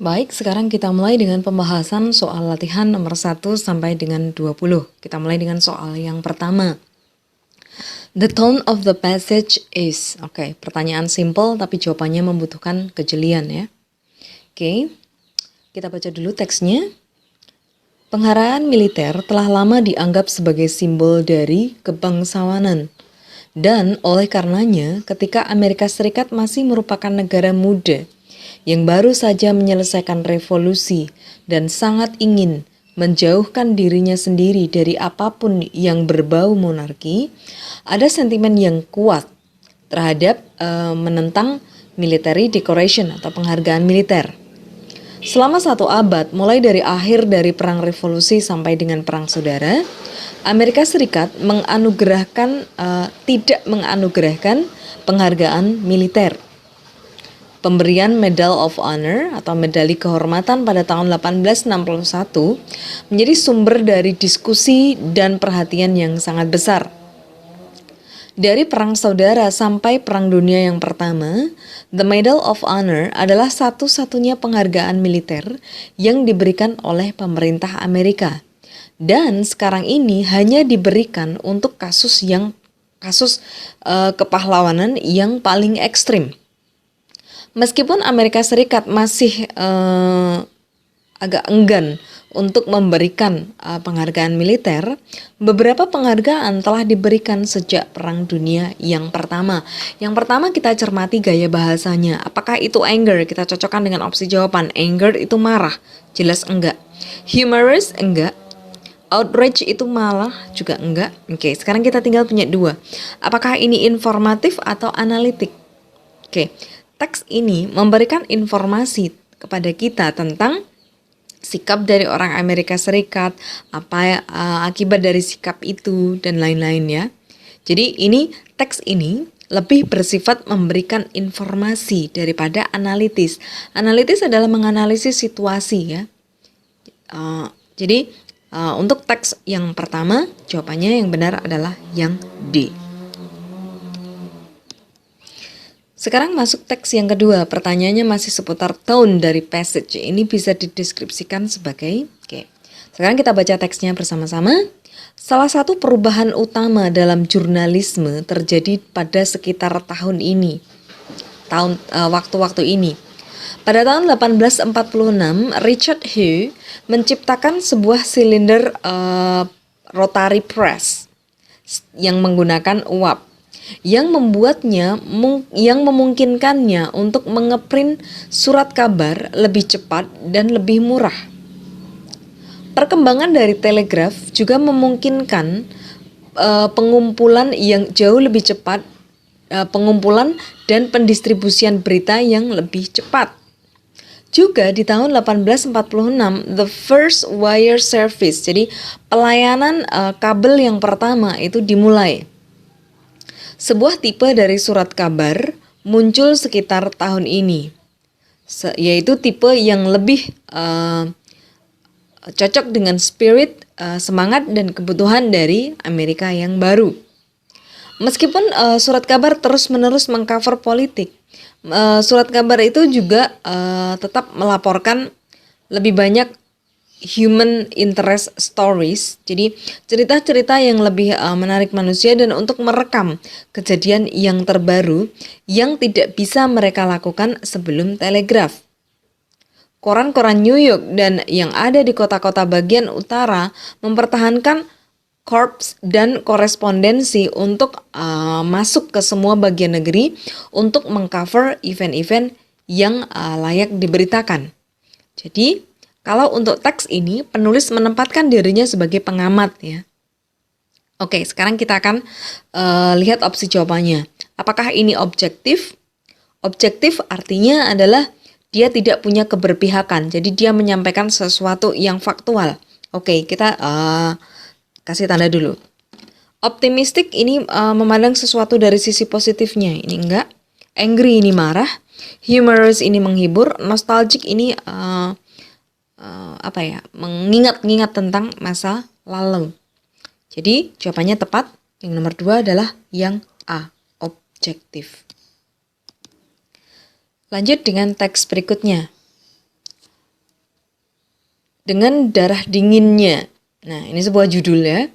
Baik, sekarang kita mulai dengan pembahasan soal latihan nomor 1 sampai dengan 20. Kita mulai dengan soal yang pertama. The tone of the passage is. Oke, pertanyaan simple tapi jawabannya membutuhkan kejelian ya. Oke, kita baca dulu teksnya. Penghargaan militer telah lama dianggap sebagai simbol dari kebangsawanan. Dan oleh karenanya, ketika Amerika Serikat masih merupakan negara muda yang baru saja menyelesaikan revolusi dan sangat ingin menjauhkan dirinya sendiri dari apapun yang berbau monarki, ada sentimen yang kuat terhadap menentang military decoration atau penghargaan militer. Selama 1 abad, mulai dari akhir dari Perang Revolusi sampai dengan Perang Saudara, Amerika Serikat tidak menganugerahkan penghargaan militer. Pemberian Medal of Honor atau medali kehormatan pada tahun 1861 menjadi sumber dari diskusi dan perhatian yang sangat besar. Dari Perang Saudara sampai Perang Dunia yang pertama, The Medal of Honor adalah satu-satunya penghargaan militer yang diberikan oleh pemerintah Amerika. Dan sekarang ini hanya diberikan untuk kasus kepahlawanan yang paling ekstrim. Meskipun Amerika Serikat masih agak enggan untuk memberikan penghargaan militer, beberapa penghargaan telah diberikan sejak Perang Dunia yang pertama. Yang pertama kita cermati gaya bahasanya. Apakah itu anger? Kita cocokkan dengan opsi jawaban. Anger itu marah, jelas enggak. Humorous enggak. Outrage itu malah juga enggak. Oke, sekarang kita tinggal punya 2. Apakah ini informatif atau analitik? Oke. Teks ini memberikan informasi kepada kita tentang sikap dari orang Amerika Serikat, apa akibat dari sikap itu, dan lain-lain ya. Jadi teks ini lebih bersifat memberikan informasi daripada analitis. Analitis adalah menganalisis situasi ya. Jadi untuk teks yang pertama, jawabannya yang benar adalah yang D. Sekarang masuk teks yang kedua, pertanyaannya masih seputar tone dari passage. Ini bisa dideskripsikan sebagai, sekarang kita baca teksnya bersama-sama. Salah satu perubahan utama dalam jurnalisme terjadi pada sekitar tahun ini, waktu-waktu ini. Pada tahun 1846, Richard Hughes menciptakan sebuah silinder rotary press yang menggunakan uap, yang memungkinkannya untuk mengeprint surat kabar lebih cepat dan lebih murah. Perkembangan dari telegraf juga memungkinkan pengumpulan yang jauh lebih cepat, pengumpulan dan pendistribusian berita yang lebih cepat. Juga di tahun 1846, the first wire service, jadi pelayanan kabel yang pertama itu dimulai. Sebuah tipe dari surat kabar muncul sekitar tahun ini, yaitu tipe yang lebih cocok dengan spirit, semangat, dan kebutuhan dari Amerika yang baru. Meskipun surat kabar terus-menerus mengcover politik, surat kabar itu juga tetap melaporkan lebih banyak human interest stories, jadi cerita-cerita yang lebih menarik manusia dan untuk merekam kejadian yang terbaru yang tidak bisa mereka lakukan sebelum telegraf. Koran-koran New York dan yang ada di kota-kota bagian utara mempertahankan korps dan korespondensi untuk masuk ke semua bagian negeri untuk mengcover event-event yang layak diberitakan. Jadi kalau untuk teks ini, penulis menempatkan dirinya sebagai pengamat ya. Oke, sekarang kita akan lihat opsi jawabannya. Apakah ini objektif? Objektif artinya adalah dia tidak punya keberpihakan. Jadi dia menyampaikan sesuatu yang faktual. Oke, kita kasih tanda dulu. Optimistik ini memandang sesuatu dari sisi positifnya. Ini enggak. Angry ini marah. Humorous ini menghibur. Nostalgic ini mengingat-ingat tentang masa lalu. Jadi jawabannya tepat. Yang nomor 2 adalah yang A, objektif. Lanjut dengan teks berikutnya. dengan darah dinginnya. Nah, ini sebuah judul ya.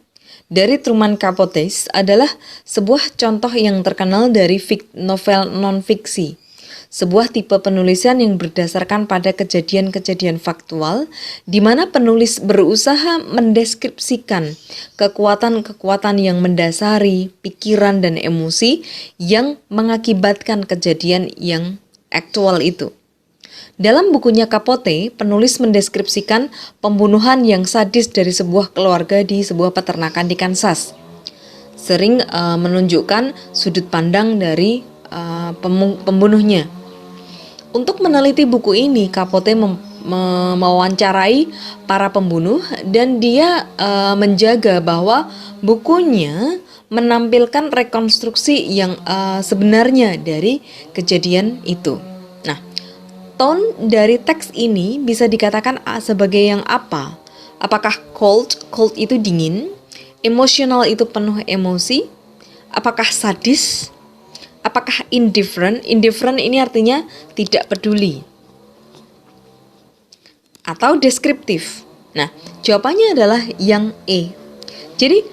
Dari Truman Capote adalah sebuah contoh yang terkenal dari novel non-fiksi. Sebuah tipe penulisan yang berdasarkan pada kejadian-kejadian faktual, di mana penulis berusaha mendeskripsikan kekuatan-kekuatan yang mendasari pikiran dan emosi yang mengakibatkan kejadian yang aktual itu. Dalam bukunya Capote, penulis mendeskripsikan pembunuhan yang sadis dari sebuah keluarga di sebuah peternakan di Kansas. Sering menunjukkan sudut pandang dari pembunuhnya. Untuk meneliti buku ini, Capote mewawancarai para pembunuh dan dia menjaga bahwa bukunya menampilkan rekonstruksi yang sebenarnya dari kejadian itu. Nah, tone dari teks ini bisa dikatakan sebagai yang apa? Apakah cold? Cold itu dingin. Emotional itu penuh emosi. Apakah sadis? Apakah indifferent? Indifferent ini artinya tidak peduli. Atau deskriptif. Nah, jawabannya adalah yang E. Jadi,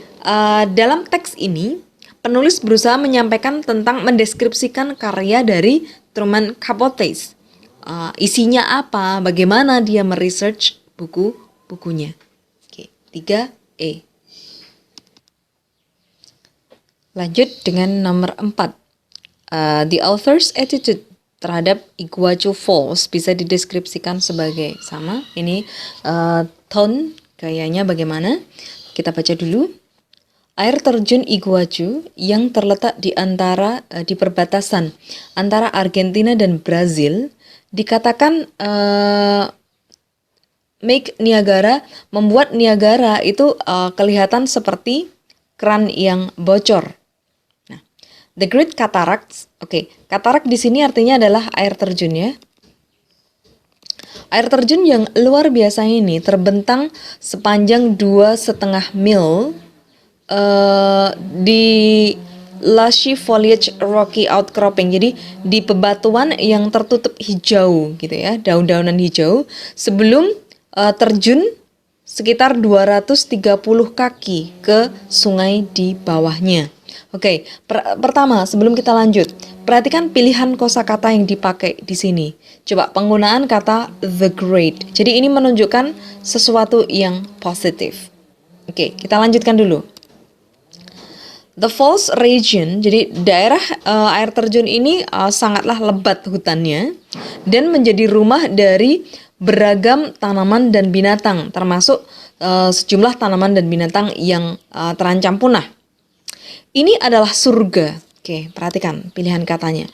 dalam teks ini, penulis berusaha menyampaikan tentang mendeskripsikan karya dari Truman Capote. Isinya apa, bagaimana dia meresearch bukunya. Oke, 3E. Lanjut dengan nomor 4. The author's attitude terhadap Iguachu Falls bisa dideskripsikan sebagai sama. Ini tone gayanya bagaimana? Kita baca dulu. Air terjun Iguachu yang terletak di perbatasan antara Argentina dan Brazil dikatakan membuat Niagara itu kelihatan seperti keran yang bocor. Nah, The Great Cataracts, katarak di sini artinya adalah air terjun ya. Air terjun yang luar biasa ini terbentang sepanjang 2,5 mil di lushy foliage rocky outcropping. Jadi di bebatuan yang tertutup hijau gitu ya, daun-daunan hijau sebelum terjun sekitar 230 kaki ke sungai di bawahnya. Pertama sebelum kita lanjut, perhatikan pilihan kosakata yang dipakai di sini. Coba penggunaan kata the great. Jadi ini menunjukkan sesuatu yang positif. Kita lanjutkan dulu. The Falls Region, jadi daerah air terjun ini sangatlah lebat hutannya dan menjadi rumah dari beragam tanaman dan binatang, termasuk sejumlah tanaman dan binatang yang terancam punah. Ini adalah surga. Perhatikan pilihan katanya.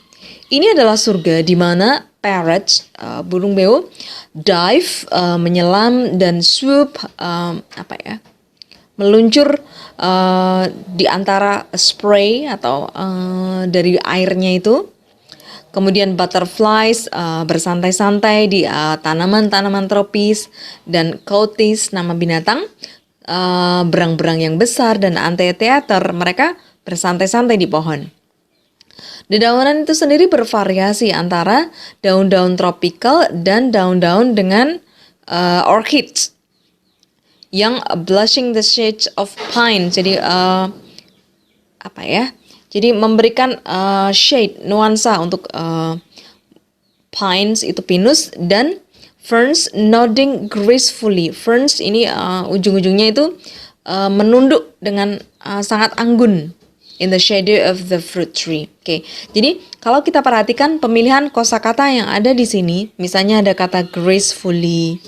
Ini adalah surga di mana parrots, burung beo, dive, menyelam, dan swoop, meluncur di antara spray atau dari airnya itu. Kemudian butterflies bersantai-santai di tanaman-tanaman tropis, dan coatis nama binatang, berang-berang yang besar, dan anteater mereka bersantai-santai di pohon. Dedaunan itu sendiri bervariasi antara daun-daun tropikal dan daun-daun dengan orchids yang blushing the shades of pine. Jadi Jadi memberikan shade, nuansa untuk pines itu pinus, dan ferns nodding gracefully. Ferns ini ujung-ujungnya itu menunduk dengan sangat anggun in the shadow of the fruit tree. Jadi kalau kita perhatikan pemilihan kosakata yang ada di sini, misalnya ada kata gracefully,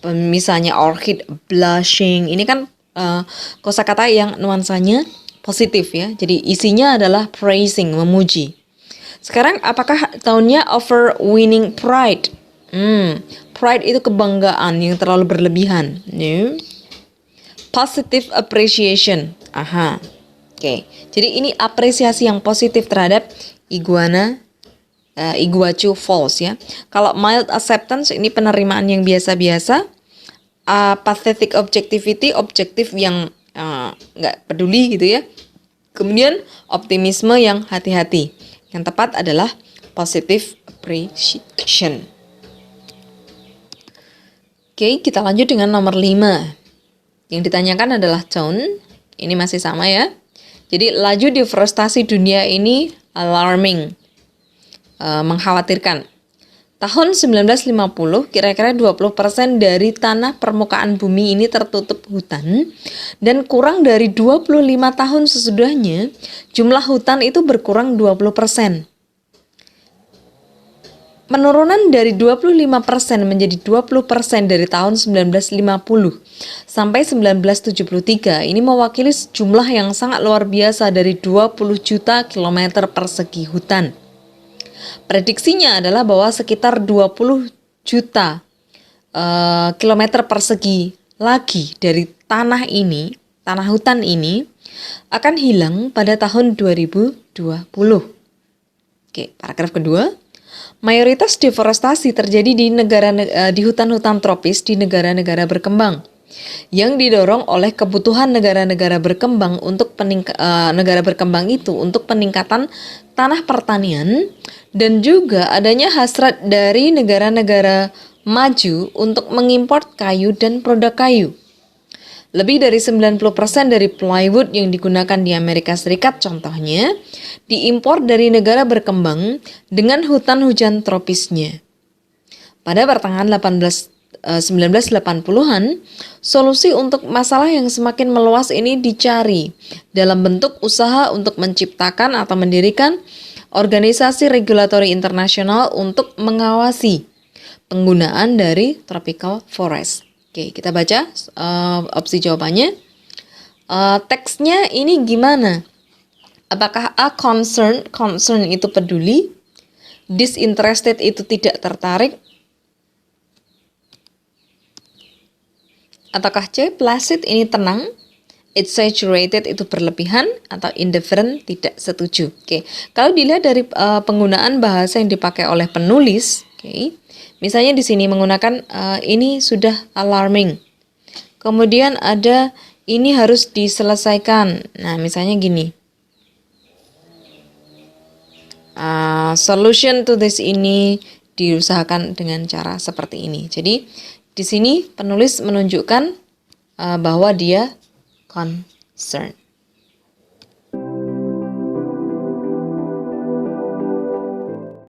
misalnya orchid blushing, ini kan kosakata yang nuansanya positif ya. Jadi isinya adalah praising, memuji. Sekarang apakah tone-nya overweening pride? Pride itu kebanggaan yang terlalu berlebihan. No. Positive appreciation. Jadi ini apresiasi yang positif terhadap Iguachu Falls ya. Kalau mild acceptance ini penerimaan yang biasa-biasa. Pathetic objectivity, objektif yang nggak peduli gitu ya. Kemudian optimisme yang hati-hati. Yang tepat adalah positive appreciation. Oke, kita lanjut dengan nomor 5. Yang ditanyakan adalah tone. Ini masih sama ya. Jadi laju deforestasi dunia ini alarming, mengkhawatirkan. Tahun 1950, kira-kira 20% dari tanah permukaan bumi ini tertutup hutan, dan kurang dari 25 tahun sesudahnya, jumlah hutan itu berkurang 20%. Penurunan dari 25% menjadi 20% dari tahun 1950 sampai 1973 ini mewakili jumlah yang sangat luar biasa dari 20 juta kilometer persegi hutan. Prediksinya adalah bahwa sekitar 20 juta kilometer persegi lagi dari tanah hutan ini akan hilang pada tahun 2020. Oke, paragraf kedua. Mayoritas deforestasi terjadi di hutan-hutan tropis di negara-negara berkembang yang didorong oleh kebutuhan negara-negara berkembang untuk peningkatan tanah pertanian dan juga adanya hasrat dari negara-negara maju untuk mengimpor kayu dan produk kayu. Lebih dari 90% dari plywood yang digunakan di Amerika Serikat contohnya diimpor dari negara berkembang dengan hutan hujan tropisnya. Pada pertengahan 1980-an, solusi untuk masalah yang semakin meluas ini dicari dalam bentuk usaha untuk menciptakan atau mendirikan organisasi regulatori internasional untuk mengawasi penggunaan dari tropical forest. Oke, kita baca opsi jawabannya. Teksnya ini gimana? Apakah A, concern itu peduli, disinterested itu tidak tertarik, ataukah C, placid ini tenang, exaggerated itu berlebihan, atau indifferent tidak setuju. Oke, kalau dilihat dari penggunaan bahasa yang dipakai oleh penulis, oke, misalnya di sini menggunakan ini sudah alarming. Kemudian ada ini harus diselesaikan. Nah, misalnya gini. Solution to this ini diusahakan dengan cara seperti ini. Jadi di sini penulis menunjukkan bahwa dia concern.